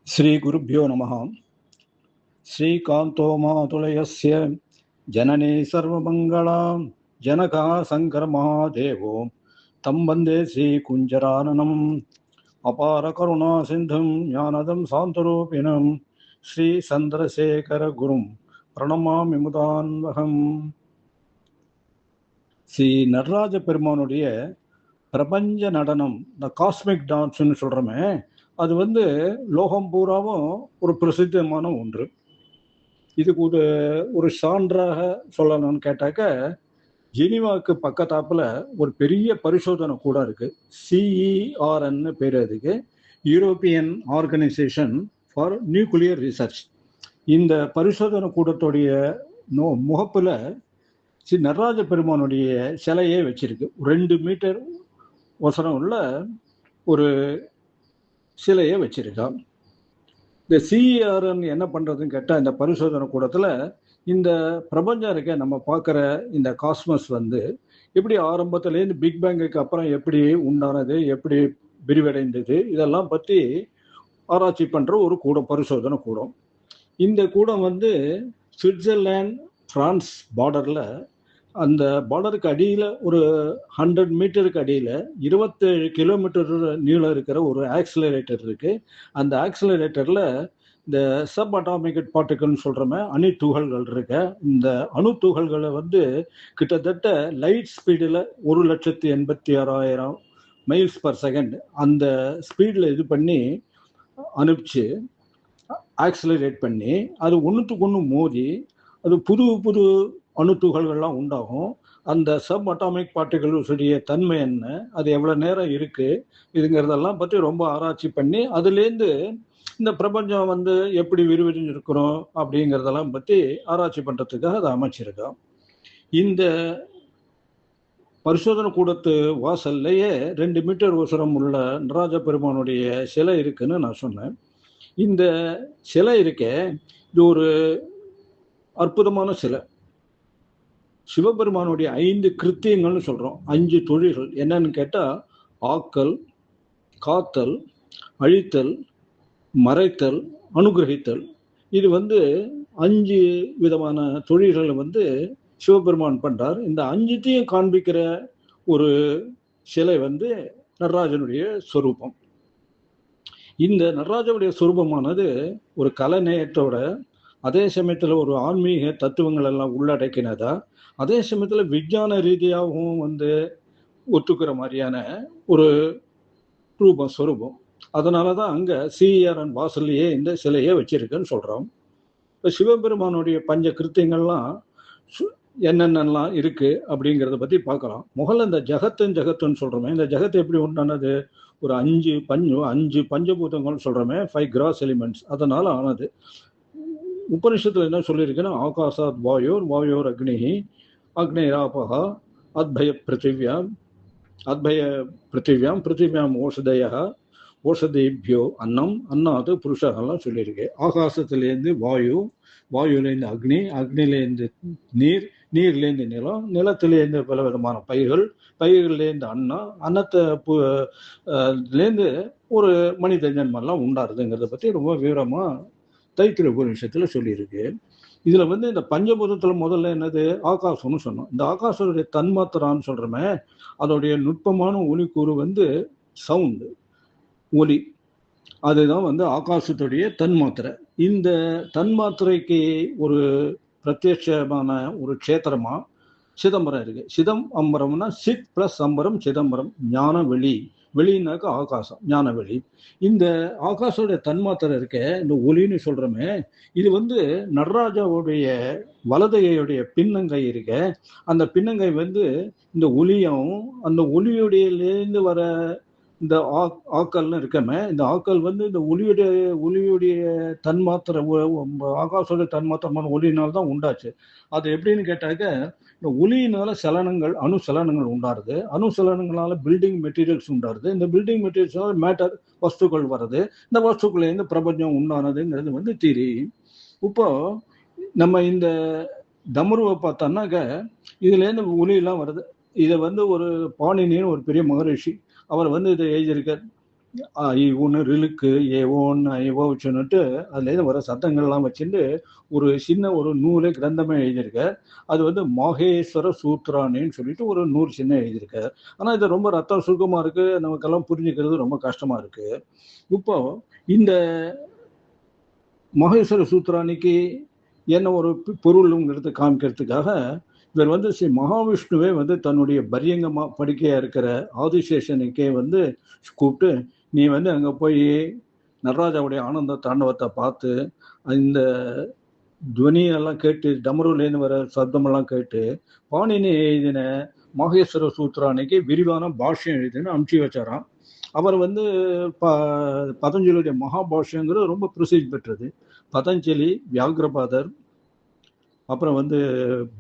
श्रीगुरुभ्यो नमः। श्रीकान्तो मातुलयस्य जननी सर्वमङ्गलां जनकः शङ्करमहादेवो तं वन्दे श्रीकुञ्जराननम् अपारकरुणासिन्धुं ज्ञानदं सान्तरूपिणं श्रीचन्द्रशेखरगुरुं प्रणमामि मुदान्वहम्. ஸ்ரீ நடராஜ பெருமானுடைய பிரபஞ்ச நடனம், இந்த காஸ்மிக் டான்ஸ்ன்னு சொல்கிறோமே, அது லோகம் பூராவும் ஒரு பிரசித்தமான ஒன்று. இதுக்கு ஒரு சான்றாக சொல்லணும்னு கேட்டாக்க, ஜெனீவாவுக்கு பக்கத்தாப்புல ஒரு பெரிய பரிசோதனை கூட இருக்கு. CERN பேர். அதுக்கு European organisation for nuclear research. இந்த பரிசோதனை கூடத்துடைய முகப்புல ஸ்ரீ நடராஜ பெருமானுடைய சிலையே வச்சிருக்கு. 2 மீட்டர் ஒசரம் உள்ள ஒரு சிலையை வச்சிருக்கான். இந்த CERN என்ன பண்றதுன்னு கேட்டால், இந்த பரிசோதனை கூடத்தில் இந்த பிரபஞ்சம் இருக்க நம்ம பார்க்குற இந்த காஸ்மஸ் எப்படி ஆரம்பத்துலேருந்து பிக் பேங்குக்கு அப்புறம் எப்படி உண்டானது, எப்படி விரிவடைந்தது, இதெல்லாம் பற்றி ஆராய்ச்சி பண்ணுற ஒரு கூடம், பரிசோதனை கூடம். இந்த கூடம் சுவிட்சர்லாந்து பிரான்ஸ் பார்டரில், அந்த பார்டருக்கு அடியில் ஒரு 100 மீட்டருக்கு அடியில் 27 கிலோமீட்டர் நீளம் இருக்கிற ஒரு ஆக்சிலரேட்டர் இருக்கு. அந்த ஆக்சிலரேட்டரில் இந்த சப் அட்டாமிக் பார்ட்டிகல்னு சொல்கிறோமே, அணு துகள்கள் இருக்க. இந்த அணு துகள்களை கிட்டத்தட்ட லைட் ஸ்பீடில் 1,86,000 மைல்ஸ் பர் செகண்ட் அந்த ஸ்பீடில் இது பண்ணி அனுப்பிச்சு ஆக்சிலரேட் பண்ணி, அது ஒன்றுத்துக்கு ஒன்று மோதி அது புது புது அணு துகள்கள்லாம் உண்டாகும். அந்த சப் அட்டாமிக் பார்ட்டிகல்ஸுடைய தன்மை என்ன, அது எவ்வளோ நேரம் இருக்குது, இதுங்கிறதெல்லாம் பற்றி ரொம்ப ஆராய்ச்சி பண்ணி அதுலேருந்து இந்த பிரபஞ்சம் எப்படி விரிவடைஞ்சிருக்கிறோம் அப்படிங்கிறதெல்லாம் பற்றி ஆராய்ச்சி பண்ணுறதுக்காக அதை அமைச்சிருக்கோம். இந்த பரிசோதனை கூடத்து வாசல்லையே 2 மீட்டர் உசரம் உள்ள நடராஜ பெருமானுடைய சிலை இருக்குன்னு நான் சொன்னேன். இந்த சிலை இருக்க, இது ஒரு அற்புதமான சிலை. சிவபெருமானுடைய 5 கிருத்தியங்கள்னு சொல்கிறோம். 5 தொழில்கள் என்னன்னு கேட்டால், ஆக்கல், காத்தல், அழித்தல், மறைத்தல், அனுகிரகித்தல். இது 5 விதமான தொழில்களை சிவபெருமான் பண்றார். இந்த 5த்தையும் காண்பிக்கிற ஒரு சிலை நடராஜனுடைய சொரூபம். இந்த நடராஜனுடைய சொரூபமானது ஒரு கலைநயத்தோட, அதே சமயத்தில் ஒரு ஆன்மீக தத்துவங்கள் எல்லாம் உள்ளடக்கினதா, அதே சமயத்தில் விஞ்ஞான ரீதியாகவும் ஒத்துக்கிற மாதிரியான ஒரு சொரூபம். அதனால தான் அங்கே CERN வாசல்லையே இந்த சிலையை வச்சிருக்குன்னு சொல்கிறோம். இப்போ சிவபெருமானுடைய பஞ்ச கிருத்தியங்கள்லாம் என்னென்னலாம் இருக்குது அப்படிங்கிறத பற்றி பார்க்கலாம். முதல்ல இந்த ஜகத்துன்னு சொல்கிறோமே, இந்த ஜகத்து எப்படி உண்டானது? ஒரு 5 பஞ்சபூதங்கள்னு சொல்கிறோமே, 5 கிராஸ் எலிமெண்ட்ஸ், அதனால் ஆனது. உபனிஷத்துல என்ன சொல்லியிருக்குன்னா, ஆகாசாத் வாயோர், வாயோர் அக்னிஹி, அக்னிராபகா, அத்பய பிருத்திவியாம், பிருத்திவியாம் ஓஷதயா, ஓஷதேபியோ அன்னம், அன்னாது புருஷகெல்லாம் சொல்லியிருக்கு. ஆகாசத்துலேருந்து வாயு, வாயுலேருந்து அக்னி, அக்னிலேருந்து நீர், நீர்லேருந்து நிலம், நிலத்திலேருந்து பல விதமான பயிர்கள், பயிர்கள்லேருந்து அன்னத்துலேருந்து ஒரு மனித ஜன்மெல்லாம் உண்டாருதுங்கிறத பற்றி ரொம்ப விவரமாக தைத்திரிய உபநிஷத்தில் சொல்லியிருக்கு. இதில் இந்த பஞ்சபூதத்தில் முதல்ல என்னது? ஆகாசம்னு சொன்னோம். இந்த ஆகாசனுடைய தன்மாத்திரான்னு சொல்கிறோமே, அதோடைய நுட்பமான ஒலிக்கூறு சவுண்டு, ஒலி. அதுதான் ஆகாசத்துடைய தன்மாத்திரை. இந்த தன்மாத்திரைக்கு ஒரு பிரத்யட்சமான ஒரு க்ஷேத்திரமா சிதம்பரம் இருக்கு. அம்பரம்னா சித் பிளஸ் அம்பரம், சிதம்பரம், ஞான வெளி. வெளினாக்க ஆகாசம், ஞான வெளி. இந்த ஆகாசோடைய தன்மாத்திரை இருக்க, இந்த ஒலின்னு சொல்றோமே, இது நடராஜாவுடைய வலதையுடைய பின்னங்கை இருக்க. அந்த பின்னங்கை இந்த ஒலியும், அந்த ஒலியுடையிலேருந்து வர இந்த ஆக்கல்னு இருக்கமே, இந்த ஆக்கல் இந்த ஒலியுடைய தன்மாத்திரை, ஆகாசோடைய தன்மாத்திரமான ஒலியினால்தான் உண்டாச்சு. அது எப்படின்னு கேட்டாக்க, இந்த ஒலியினால சலனங்கள், அணு சலனங்கள் உண்டாருது. அணு சலனங்களால பில்டிங் மெட்டீரியல்ஸ் உண்டாருது. இந்த பில்டிங் மெட்டீரியல்ஸ்னால மேட்டர், வஸ்துக்கள் வருது. இந்த வஸ்துக்கள்லேருந்து பிரபஞ்சம் உண்டானதுங்கிறது தியரி. இப்போ நம்ம இந்த தமருவை பார்த்தோம்னாக்க, இதுலேருந்து ஒலியெல்லாம் வருது. இதை ஒரு பாணினின்னு ஒரு பெரிய மகரிஷி, அவர் இதை எழுதியிருக்கார். ஒன்று ரிலுக்கு ஏவோன்னு ஐவோச்சுன்னுட்டு அதுலேருந்து வர சத்தங்கள்லாம் வச்சுட்டு ஒரு சின்ன ஒரு நூலை கிரந்தமே எழுதியிருக்கார். அது வந்து மாகேஸ்வர சூத்ரானின்னு சொல்லிட்டு ஒரு நூல் சின்ன எழுதியிருக்கார். ஆனால் இது ரொம்ப ரத்த சுருக்கமாக இருக்கு, நமக்கெல்லாம் புரிஞ்சுக்கிறது ரொம்ப கஷ்டமா இருக்கு. இப்போ இந்த மகேஸ்வர சூத்ரானிக்கு என்ன ஒரு பொருளுங்கிறது காமிக்கிறதுக்காக இவர் வந்து ஸ்ரீ மகாவிஷ்ணுவே வந்து தன்னுடைய பரியங்கமா படுக்கையா இருக்கிற ஆதிசேஷனுக்கே வந்து கூப்பிட்டு, நீ வந்து அங்க போய் நடராஜாவுடைய ஆனந்த தாண்டவத்தை பார்த்து இந்த துவனியெல்லாம் கேட்டு டமருலேருந்து வர சப்தமெல்லாம் கேட்டு பாணினி எழுதின மகேஸ்வர சூத்ரானிக்கு விரிவான பாஷ்யம் எழுதினு அனுப்பிச்சு வச்சாராம். அவர் வந்து பதஞ்சலியுடைய மகாபாஷ்யங்கிறது ரொம்ப பிரசித்தி பெற்றது. பதஞ்சலி, வியாகிரபாதர், அப்புறம் வந்து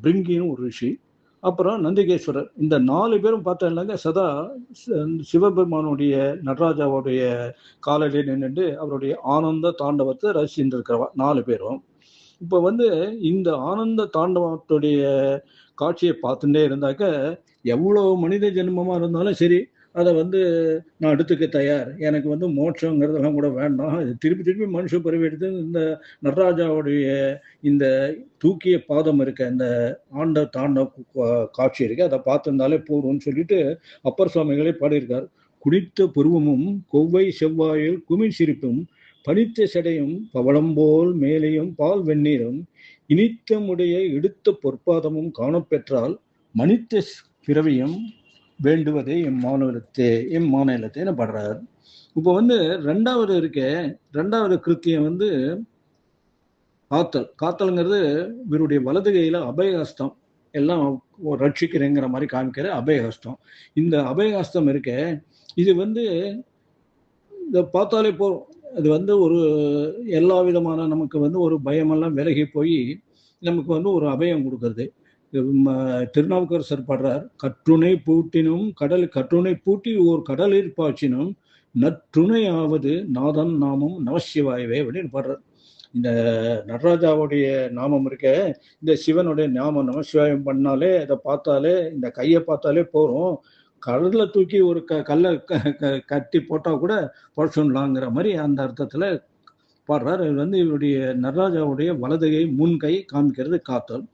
பிரிங்கின்னு ஒரு ரிஷி, அப்புறம் நந்திகேஸ்வரர், இந்த 4 பேரும் பார்த்தா சதா சிவபெருமானுடைய நடராஜாவுடைய காலையிலே நின்றுட்டு அவருடைய ஆனந்த தாண்டவத்தை ரசிச்சுட்டு இருக்கிறவா 4 பேரும். இப்போ வந்து இந்த ஆனந்த தாண்டவத்துடைய காட்சியை பார்த்துட்டே இருந்தாக்க எவ்வளோ மனித ஜென்மமாக இருந்தாலும் சரி, அதை வந்து நான் எடுத்துக்க தயார், எனக்கு வந்து மோட்சங்கிறதெல்லாம் கூட வேண்டாம், திருப்பி திருப்பி மனுஷ பிறவி எடுத்து இந்த நடராஜாவுடைய இந்த தூக்கிய பாதம் இருக்க இந்த ஆண்ட தாண்ட காட்சி இருக்கு, அதை பார்த்துருந்தாலே போதும்னு சொல்லிட்டு அப்பர் சுவாமிகளே பாடியிருக்கார். குடித்த புருவமும் கொவ்வை செவ்வாயில் குமிழ் சிரிப்பும் பனித்த செடையும் பவளம்போல் மேலையும் பால் வெந்நீரும் இனித்தமுடைய எடுத்த பொற்பாதமும் காணப்பெற்றால் மனித பிறவியும் வேண்டுவதே எம்மாநிலத்தேன்னு பாடுறார். இப்போ வந்து ரெண்டாவது கிருத்தியம் வந்து காத்தல்ங்கிறது இவருடைய வலது கையில அபயஹஸ்தம் எல்லாம் ரட்சிக்கிறேங்கிற மாதிரி காமிக்கிற அபயஹஸ்தம். இந்த அபயஹஸ்தம் இருக்க இது வந்து இதை பார்த்தாலே போதும், அது வந்து ஒரு எல்லா விதமான நமக்கு வந்து ஒரு பயமெல்லாம் விலகி போய் நமக்கு வந்து ஒரு அபயம் கொடுக்கறது. திருநாவுக்கரசர் பாடுறார், கற்றுணை பூட்டினும் கற்றுணை பூட்டி ஓர் கடலில் பாய்ச்சினும் நற்றுணையாவது நாதன் நாமம் நமசிவாயவே அப்படின்னு பாடுறார். இந்த நடராஜாவுடைய நாமம் இருக்க, இந்த சிவனுடைய நாமம் நமசிவாயம் பண்ணாலே, அதை பார்த்தாலே, இந்த கையை பார்த்தாலே போறோம், கடல்ல தூக்கி ஒரு கல்லை கட்டி போட்டா கூட பொழைச்சுடலாங்கிற மாதிரி அந்த அர்த்தத்துல பாடுறார். இது வந்து இவருடைய நடராஜாவுடைய வலதுகை முன்கை காமிக்கிறது காத்தல்.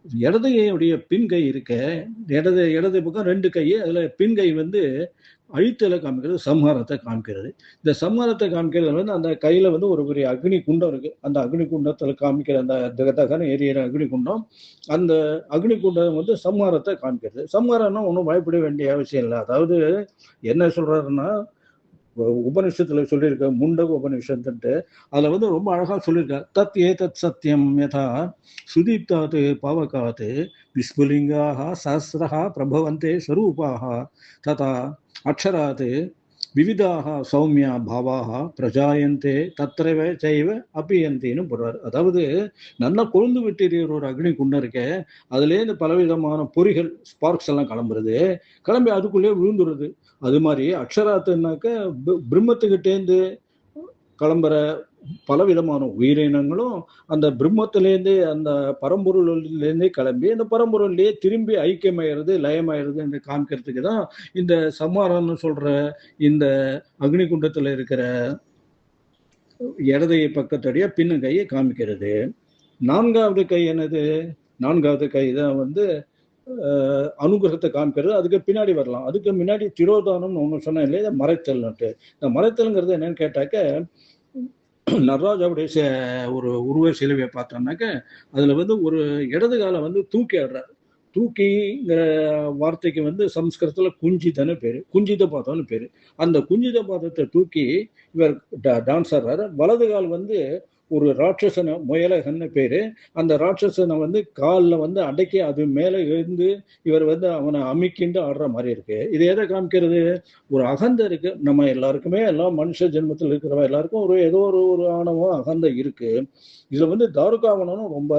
இடதுகையுடைய பின்கை இருக்க, இடது பக்கம் 2 கை, அதுல பின்கை வந்து அழித்தலை காமிக்கிறது, சம்ஹாரத்தை காமிக்கிறது. இந்த சம்ஹாரத்தை காமிக்கிறது வந்து அந்த கையில வந்து ஒரு பெரிய அக்னி குண்டம் இருக்கு, அந்த அக்னி குண்டத்துல காமிக்கிற அந்த தகதகன எரியிற அக்னி குண்டம், அந்த அக்னி குண்டம் வந்து சம்ஹாரத்தை காமிக்கிறது. சம்ஹாரம்னா ஒன்றும் பயப்பட வேண்டிய அவசியம் இல்லை. அதாவது என்ன சொல்றாருன்னா, உபனிஷத்துல சொல்லியிருக்க முண்டக உபனிஷத்துன்ட்டு அதுல வந்து ரொம்ப அழகா சொல்லியிருக்கார். தத் ஏதத் சத்தியம் யதா சுதீப்தாத் பாவகாத் விஸ்புலிங்காக சஹஸ்ரஹா பிரபவந்தே ஸ்வரூபாக ததா அக்ஷராத் விவிதாக சௌமியா பாவாக பிரஜாயந்தே தத்திரவ செய்வ அபியந்தின்னு போடுறாரு. அதாவது நல்லா கொழுந்து விட்டிருக்கிற ஒரு அக்னி குண்டம் இருக்க, அதுலேருந்து பலவிதமான பொறிகள் ஸ்பார்க்ஸ் எல்லாம் கிளம்பி அதுக்குள்ளேயே விழுந்துடுது. அது மாதிரி அக்ஷராத்துனாக்க பிரம்மத்துக்கிட்டேருந்து கிளம்புற பலவிதமான உயிரினங்களும் அந்த பிரம்மத்திலேருந்தே அந்த பரம்பொருளிலேருந்தே கிளம்பி அந்த பரம்பொருள்லேயே திரும்பி ஐக்கியமாயிறது, லயமாயிறது என்று காமிக்கிறதுக்கு தான் இந்த சம்ஹாரம்னு சொல்ற இந்த அக்னி குண்டத்துல இருக்கிற இடது பக்கத்துடைய பின்னு கையை காமிக்கிறது. 4வது கை என்னது? 4வது கை தான் வந்து அனுகிரகத்தை காமிக்கிறது. அதுக்கு பின்னாடி வரலாம். அதுக்கு முன்னாடி திரோதானம்னு ஒன்று சொன்னேன் இல்லையா, மறைத்தல்னுட்டு. இந்த மறைத்தல்ங்கிறது என்னன்னு கேட்டாக்க, நடராஜாவுடைய ஒரு உருவ சிலுவையை பார்த்தோம்னாக்க அதுல வந்து ஒரு இடது காலை வந்து தூக்கி ஆடுறார். தூக்கிங்கிற வார்த்தைக்கு வந்து சம்ஸ்கிருதத்துல குஞ்சிதன்னு பேரு, குஞ்சித பாதம்னு பேரு. அந்த குஞ்சித பாதத்தை தூக்கி இவர் டான்ஸ் ஆடுறாரு. வலது கால் வந்து ஒரு ராட்சசனை, முயலகன்னு பேரு, அந்த ராட்சசனை வந்து காலில் வந்து அடக்கி அது மேலே இருந்து இவர் வந்து அவனை அமிக்கிண்டு ஆடுற மாதிரி இருக்கு. இது எதை காமிக்கிறது? ஒரு அகந்தை இருக்கு நம்ம எல்லாருக்குமே, எல்லாம் மனுஷ ஜென்மத்தில் இருக்கிறவங்க எல்லாருக்கும் ஒரு ஏதோ ஒரு ஆணவம் அகந்தை இருக்கு. இதுல வந்து தாருகாவனம் ரொம்ப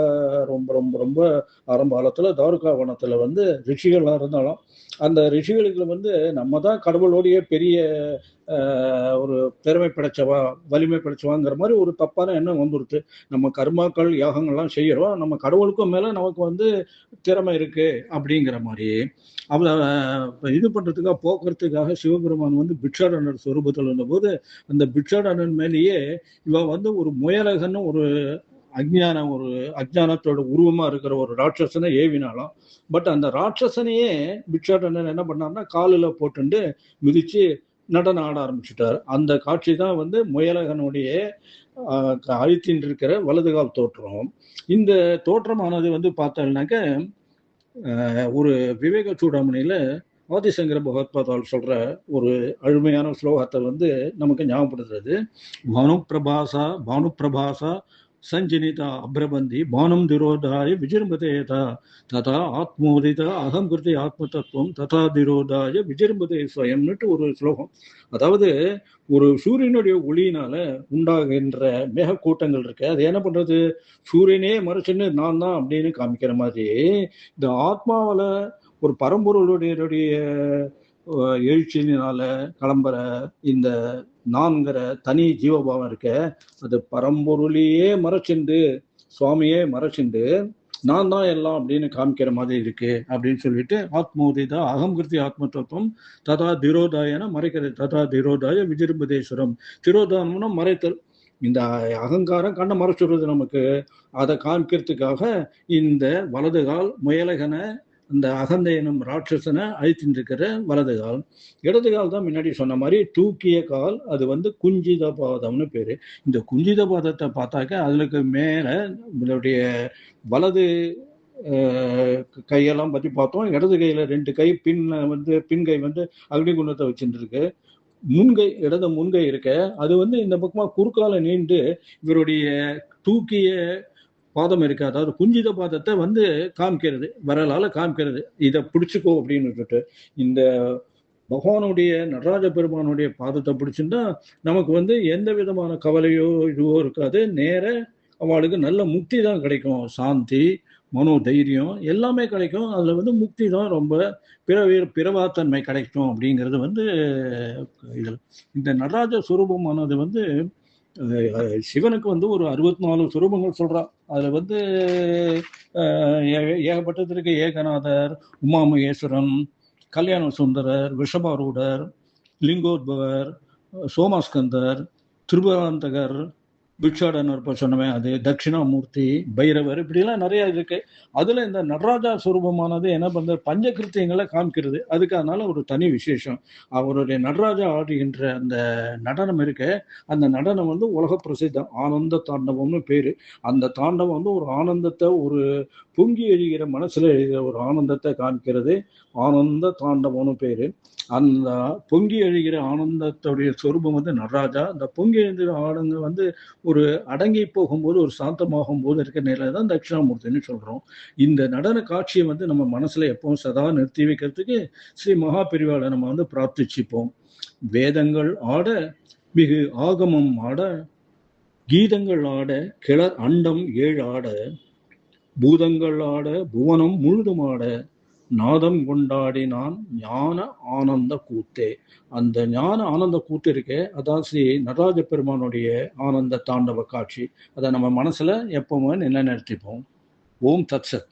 ரொம்ப ரொம்ப ரொம்ப ஆரம்ப காலத்துல தாருகாவனத்துல வந்து ரிஷிகள்லாம் இருந்தாலும் அந்த ரிஷிகளுக்கு வந்து நம்ம தான் கடவுளோடைய பெரிய ஒரு திறமை படைச்சவா, வலிமை படைச்சவாங்கிற மாதிரி ஒரு தப்பான எண்ணம் வந்துடுது. நம்ம கர்மாக்கள் யாகங்கள்லாம் செய்யறோம், நம்ம கடவுளுக்கும் மேல நமக்கு வந்து திறமை இருக்கு அப்படிங்கிற மாதிரி அவ இது பண்றதுக்காக போக்குறதுக்காக சிவபெருமான் வந்து பிட்சாடனர் சொரூபத்தில் இருந்தபோது அந்த பிட்சாடனன் மேலேயே இவ வந்து ஒரு முயலகன்னு ஒரு அஜ்ஞானத்தோட உருவமா இருக்கிற ஒரு ராட்சசனை ஏவினாலும். பட் அந்த ராட்சசனையே பிட்சாடனன் என்ன பண்ணார்னா காலில் போட்டுண்டு மிதிச்சு நடனம் ஆட ஆரம்பிச்சுட்டார். அந்த காட்சி தான் வந்து முயலகனுடைய அழித்தின் இருக்கிற வலதுகால் தோற்றம். இந்த தோற்றமானது வந்து பார்த்தோம்னாக்க ஒரு விவேக சூடாமணியில ஆதிசங்கர பகவத்பாதால் சொல்ற ஒரு அழுமையான ஸ்லோகத்தை வந்து நமக்கு ஞாபகப்படுத்துறது. பானுப்பிரபாசா சஞ்சனிதா அப்ரபந்தி பானம் திரோதாய விஜிரும்பதேதா ததா ஆத்மோதித அகம் கிருதி ஆத்ம தத்துவம் ததா திரோதாய விஜிரும்பதே ஸ்வயம்னுட்டு ஒரு ஸ்லோகம். அதாவது ஒரு சூரியனுடைய ஒளியினால உண்டாகின்ற மேக கூட்டங்கள் இருக்கு, அது என்ன பண்றது, சூரியனே மறைச்சுன்னு நான் தான் அப்படின்னு காமிக்கிற மாதிரி இந்த ஆத்மாவில ஒரு பரம்பொருளுடைய எழுச்சியினால கிளம்புற இந்த நான்கிற தனி ஜீவபாவம் இருக்க, அது பரம்பொருளையே மறைச்சிண்டு சுவாமியே மறைச்சிண்டு நான் தான் எல்லாம் அப்படின்னு காமிக்கிற மாதிரி இருக்கு அப்படின்னு சொல்லிட்டு ஆத்மோதிதா அகம் கிருதி ஆத்ம தத்துவம் ததா திரோதாயன மறைக்கிறது. ததா திரோதாய விஜிரும்பதேஸ்வரம். திரோதானம்னா மறைத்தல். இந்த அகங்காரம் கண்ணை மறைச்சுடுறது நமக்கு. அதை காமிக்கிறதுக்காக இந்த வலதுகால் முயலகனை அந்த அகந்தை எனும் ராட்சசனை அழித்தின் இருக்கிற வலது கால். இடது கால் தான் முன்னாடி சொன்ன மாதிரி தூக்கிய கால், அது வந்து குஞ்சித பாதம்னு பேரு. இந்த குஞ்சித பாதத்தை பார்த்தாக்க அதுக்கு மேல இதனுடைய வலது கையெல்லாம் பத்தி பார்த்தோம். இடது கையில 2 கை பின் கை வந்து அக்னிகுண்டத்தை வச்சுட்டு இருக்கு. முன்கை இடது முன்கை இருக்க, அது வந்து இந்த பக்கமா குறுக்கால நீண்டு இவருடைய தூக்கிய பாதம் இருக்கு, அதாவது குஞ்சித பாதத்தை வந்து காமிக்கிறது, விரலால காமிக்கிறது, இதை பிடிச்சுக்கோ அப்படின்னு விட்டுட்டு. இந்த பகவானுடைய நடராஜ பெருமானுடைய பாதத்தை பிடிச்சிருந்தா நமக்கு வந்து எந்த விதமான கவலையோ இதுவோ இருக்காது. நேர அவளுக்கு நல்ல முக்தி தான் கிடைக்கும். சாந்தி, மனோ தைரியம் எல்லாமே கிடைக்கும். அதுல வந்து முக்தி தான் ரொம்ப பிறவாத்தன்மை கிடைக்கும் அப்படிங்கிறது வந்து இதில். இந்த நடராஜ சுரூபமானது வந்து சிவனுக்கு வந்து ஒரு 64 சுரூபங்கள் சொல்றான். அதுல வந்து ஏகப்பட்டதற்கு ஏகநாதர், உமாமகேஸ்வரன், கல்யாண சுந்தரர், விஷபாரூடர், லிங்கோத்பவர், சோமாஸ்கந்தர், திருபராந்தகர், பிட்சாடனர் சொன்னமே அது, தட்சிணாமூர்த்தி, பைரவர், இப்படிலாம் நிறைய இருக்கு. அதுல இந்த நடராஜா சுரூபமானது என்ன பண்ற பஞ்சகிருத்தியங்களை காமிக்கிறது. அதுக்கு அதனால ஒரு தனி விசேஷம். அவருடைய நடராஜா ஆடுகின்ற அந்த நடனம் இருக்க, அந்த நடனம் வந்து உலக பிரசித்தம். ஆனந்த தாண்டவம்னு பேரு. அந்த தாண்டவம் வந்து ஒரு ஆனந்தத்தை, ஒரு பொங்கி எழுகிற மனசுல எழுகிற ஒரு ஆனந்தத்தை காமிக்கிறது. ஆனந்த தாண்டவம்னு பேரு. அந்த பொங்கி எழுகிற ஆனந்தத்துடைய சொரூபம் வந்து நடராஜா. அந்த பொங்கி எழுகிற ஆனந்தம் வந்து ஒரு அடங்கி போகும்போது, ஒரு சாந்தமாகும் போது இருக்க நிலை தான் தட்சிணாமூர்த்தின்னு சொல்றோம். இந்த நடன காட்சியை வந்து நம்ம மனசுல எப்பவும் சதா நிறுத்தி வைக்கிறதுக்கு ஸ்ரீ மகா பெரிவாளை நம்ம வந்து பிரார்த்திச்சுப்போம். வேதங்கள் ஆட, மிகு ஆகமம் ஆட, கீதங்கள் ஆட, கிளர் அண்டம் 7 ஆட, பூதங்கள் ஆட, புவனம் முழுதும் ஆட, நாதம் கொண்டாடினான் ஞான ஆனந்த கூத்தே. அந்த ஞான ஆனந்த கூத்து இருக்கே, அதான் ஸ்ரீ நடராஜ பெருமானுடைய ஆனந்த தாண்டவ காட்சி. அதை நம்ம மனசுல எப்பவுமே நிலைநிறுத்திப்போம். ஓம் தத்சத்.